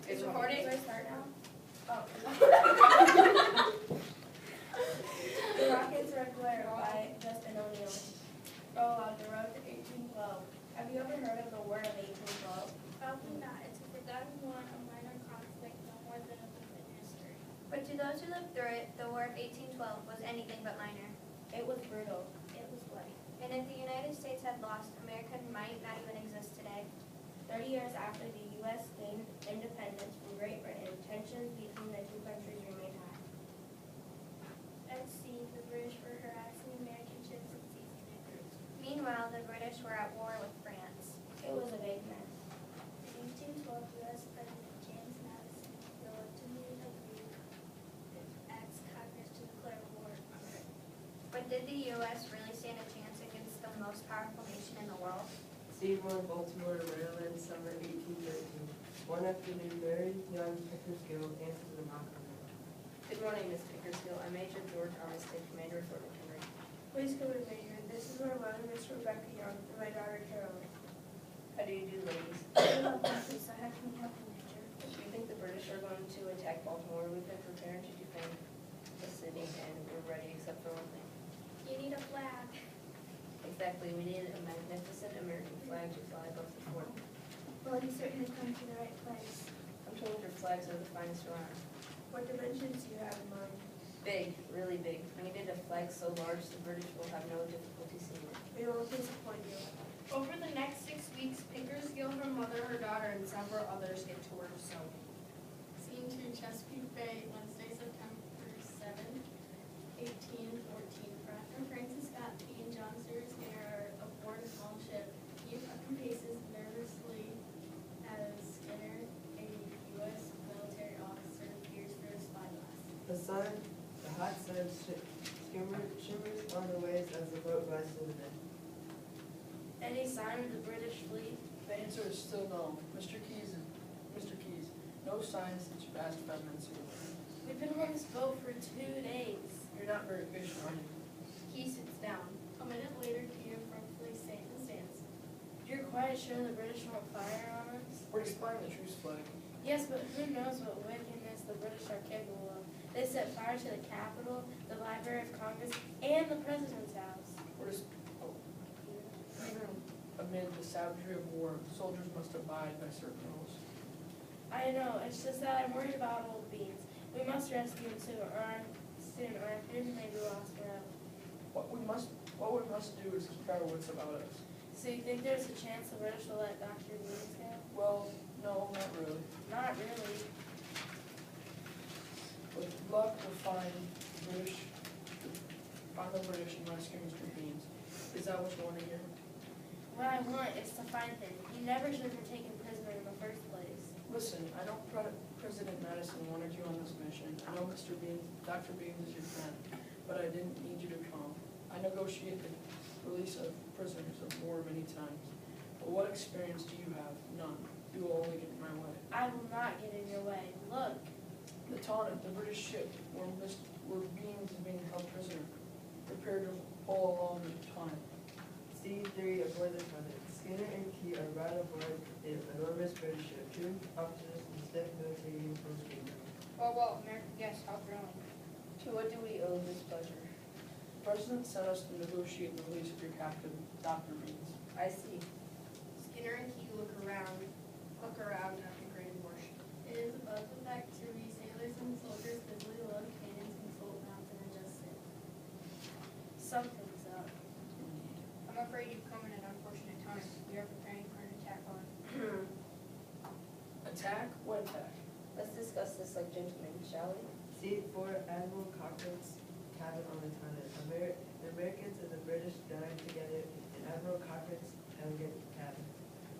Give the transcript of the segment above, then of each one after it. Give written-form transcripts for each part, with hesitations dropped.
It's recording. Do I start now? Oh. The Rockets Red Glare by Justin O'Neill. Prologue, The Road to 1812. Have you ever heard of the War of 1812? Probably not. It's a forgotten war, a minor conflict, no more than a blip in history. But to those who lived through it, the War of 1812 was anything but minor. It was brutal. It was bloody. And if the United States had lost, America might not even exist today. 30 years after the U.S. gained independence from Great Britain, tensions between the two countries remained high. At sea, the British were harassing American ships and seizing their crews. Meanwhile, the British were at war with France. It was a big mess. In 1812, U.S. President James Madison reluctantly agreed to ask Congress to declare war. But did the U.S. really stand a chance against the most powerful nation in the world? Steve born Baltimore, Maryland, summer 1813. Born after the very young Pickersgill, answers the mock. Good morning, Miss Pickersgill. I'm Major George Armistead, Commander of Fort McHenry. Please come in, Major. This is my mother, Miss Rebecca Young, and my daughter, Carolyn. How do you do, ladies? So how can we help you, Major? Do you think the British are going to attack Baltimore? We've been preparing to defend the city, and we're ready except for one thing. You need a flag. Exactly, we need a magnificent American flag to fly above the fort. Well, you certainly come to the right place. I'm told your flags are the finest around. What dimensions do you have in mind? Big, really big. We need a flag so large the British will have no difficulty seeing it. We won't disappoint you. Over the next 6 weeks, Pickersgill, her mother, her daughter, and several others get to work sewing. Seen to Chesapeake Bay, Wednesday, September 7, 1814. Francis Scott Key and John Sears are aboard a small ship. He paces nervously as Skinner, a U.S. military officer, peers through a spyglass. The hot sun shimmers on the waves as the boat glides to the bend. Any sign of the British fleet? The answer is still no. Mr. Keys, no signs since you last found Monsieur. We've been on this boat for 2 days. You're not very patient, are you? He sits down. A minute later, Key abruptly stands. You're quite sure the British won't fire on us? We're displaying the truce flag. Yes, but who knows what wickedness the British are capable of. They set fire to the Capitol, the Library of Congress, and the President's house. We're just, even amid the savagery of war, soldiers must abide by certain rules. I know, it's just that I'm worried about old beans. We must rescue him soon, or our fears may be lost forever. What we must do is keep our wits about us. So you think there's a chance the British will let Dr. Beans go? Well, no, not really. Not really. With luck, we'll find the British and rescue Mr. Beans. Is that what you want to hear? What I want is to find him. He never should have been taken prisoner in the first place. Listen, I know President Madison wanted you on this mission. I know Dr. Beans is your friend, but I didn't need you to come. I negotiated the release of prisoners of war many times. But what experience do you have? None. You will only get in my way. I will not get in your way. Look. The Tonnant, the British ship, where Beans is being held prisoner, prepared to pull along the Tonnant. Steve 3 aboard the Tonnant. Skinner and Key are right aboard the enormous British ship. 2 officers in stiff military uniforms came down. Well, American guests, how thrilling. To what do we owe this pleasure? The President sent us to negotiate the release of your captain, Dr. Beans. I see. Skinner and Key look around at the great warship. It is above the deck to read sailors and soldiers busily load cannons, consult maps, and adjust sails. Something's up. I'm afraid you've come in an unfortunate time. We are preparing for an attack on. Attack? What attack? Let's discuss this like gentlemen, shall we? Steve 4 Admiral Cochrane's cabin on the Tonnant. The Americans and the British dine together in Admiral Cochrane's elegant cabin.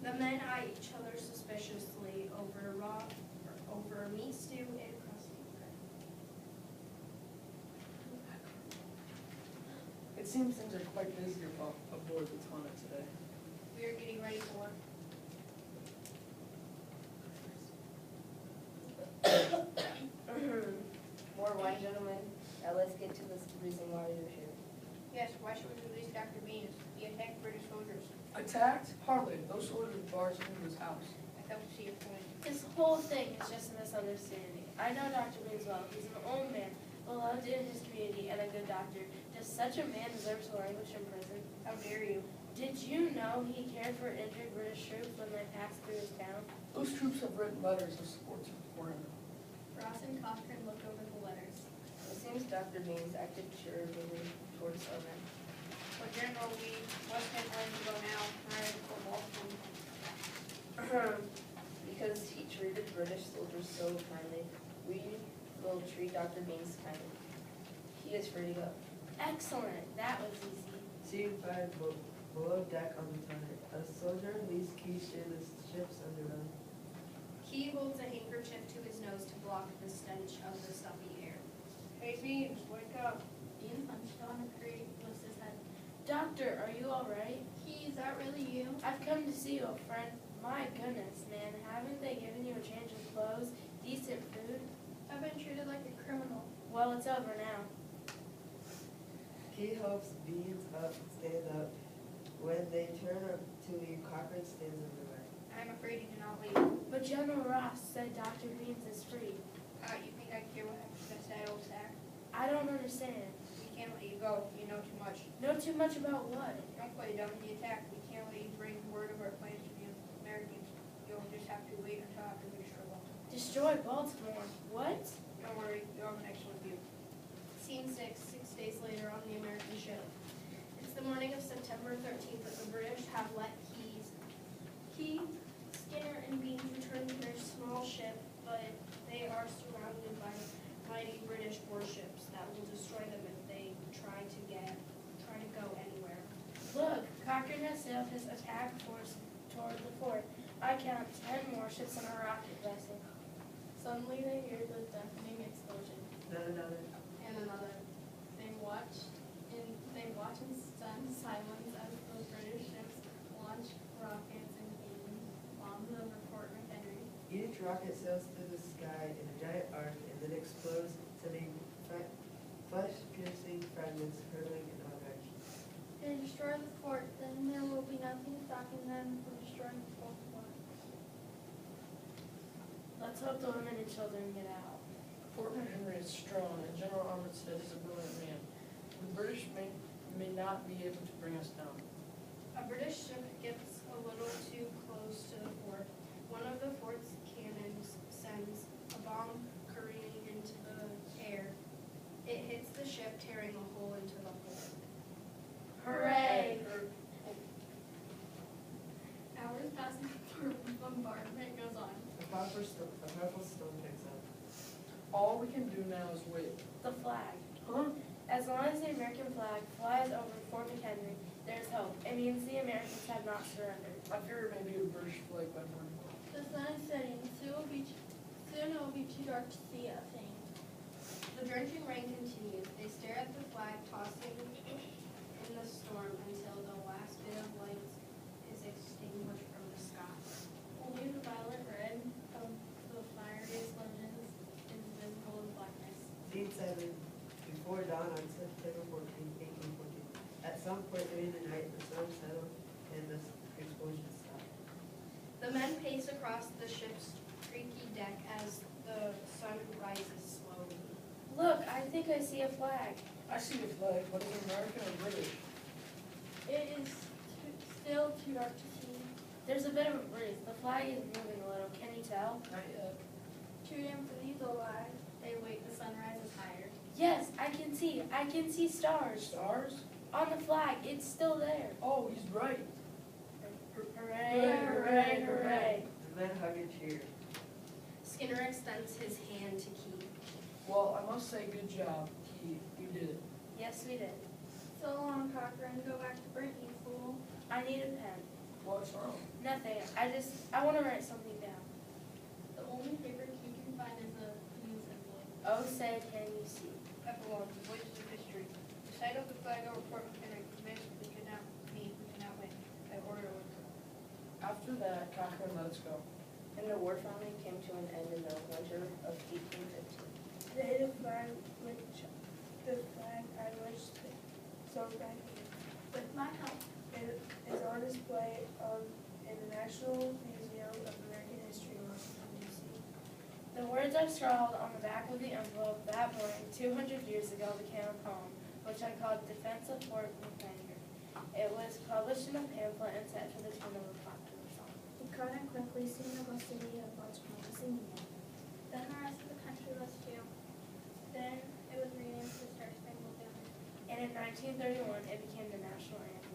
The men eye each other suspiciously over meat stew and crusty bread. It seems things are quite busy aboard the Tonnant today. We are getting ready for work. More wine, gentlemen. Now let's get to the reason why you're here. Yes, why should we release Dr. Beans? He attacked Britich soldiers. Attacked? Hardly. Those soldiers barged into his house. I Hope to see you soon. This whole thing is just a misunderstanding. I know Dr. Beans well. He's an old man, beloved in his community, and a good doctor. Does such a man deserve to languish in prison? How dare you? Did you know he cared for injured British troops when they passed through his town? Those troops have written letters of support for him. Ross and Cochran looked over the letters. It seems Dr. Beans acted charitably towards our men. Well, General, we must have room to go now. I'm ready for Boston. Because he treated British soldiers so kindly, we will treat Dr. Beans kindly. He is free to go. Excellent. That was easy. Scene 5, below deck on the turret. A soldier leads keys to the ship's underrun. He holds a handkerchief to his nose to block the stench of the stuffy air. Hey, Beans, wake up. Bean punched on a crate, was his head. Doctor, are you all right? Is that really you? I've come to see you, old friend. My goodness, man, haven't they given you a change of clothes, decent food? I've been treated like a criminal. Well, it's over now. He helps Beans up, stand up. When they turn up to leave, Cochran stands in the way. I'm afraid you cannot leave. But General Ross said Dr. Beans is free. You think I care what happens to that old sack? I don't understand. We can't let you go. You know too much. Know too much about what? Don't play dumb in the attack. We can't let you bring word of our plans to the Americans. You'll just have to wait until after we destroy Baltimore. Destroy Baltimore. What? Don't worry, you'll have an excellent view. Scene 6, 6 days later on the American ship. It's the morning of September 13th that the British have let Key, Skinner, and Beans return to their small ship, but they are surrounded by mighty British warships that will destroy them if they try to go anywhere. Look, Cochran has sailed his attack force toward the fort. I count 10 more ships and a rocket vessel. Suddenly they hear the deafening explosion. Then another. And another. They watch in stunned silence as the British ships launch rockets and beam bombs over Fort McHenry. Each rocket sails through the sky in a giant arc and then explodes, sending flesh-piercing fragments hurtling in all directions. They destroy the fort, then there will be nothing stopping them from destroying Baltimore. Let's hope the women and children get out. Fort McHenry is strong, and General Armistead is a brilliant man. The British may not be able to bring us down. A British ship gets a little too close to the fort. One of the fort's cannons sends a bomb careening into the air. It hits the ship, tearing a hole into the hull. Hooray! Hours pass before bombardment goes on. A powerful storm picks up. All we can do now is wait. The flag. Huh? As long as the American flag flies over Fort McHenry, there's hope. It means the Americans have not surrendered. I fear it may be a British flag by morning. The sun is setting. Soon it will be too dark to see a thing. The drenching rain continues. They stare at the flag tossing in the storm until the last bit of light is extinguished from the sky. Only the violet red of the fiery explosions is visible in blackness. Scene 7, before dawn on September 14, 1814. At some point during the night, the sun settled and the explosion stopped. The men pace across the ship's creaky deck as the sun rises slowly. Look, I think I see a flag. I see a flag, but is it American or British? It is still too dark to see. There's a bit of a breeze. The flag is moving a little. Can you tell? Not yet. Too damn for these alive. They wait, the sun rises higher. Yes, I can see. I can see stars. Stars? On the flag, it's still there. Oh, he's right. Hooray, hooray, hooray. The men hug and cheer. Skinner extends his hand to Key. Well, I must say, good job, Keith. You did it. Yes, we did. So long, Cochran. Go back to Britain, you fool. I need a pen. What's wrong? Nothing. I want to write something down. The only paper Key can find is a news envelope. Oh, say, can you see? Epilogue, Voices of History. The sight of the flag over Fort McHenry convinced we cannot win. I order it. After that, Cochran let us go. And the war finally came to an end in the winter of 1815. The flag I wish so badly. With my help. It is on display in the National Museum of American The words I scrawled on the back of the envelope that morning, 200 years ago, became a poem, which I called Defense of Fort McMaster. It was published in a pamphlet and set to the tune of a popular song. He couldn't quickly see the whole city of Baltimore singing it. Then the rest of the country was too. Then it was renamed the Star Spangled Banner. And in 1931, it became the national anthem.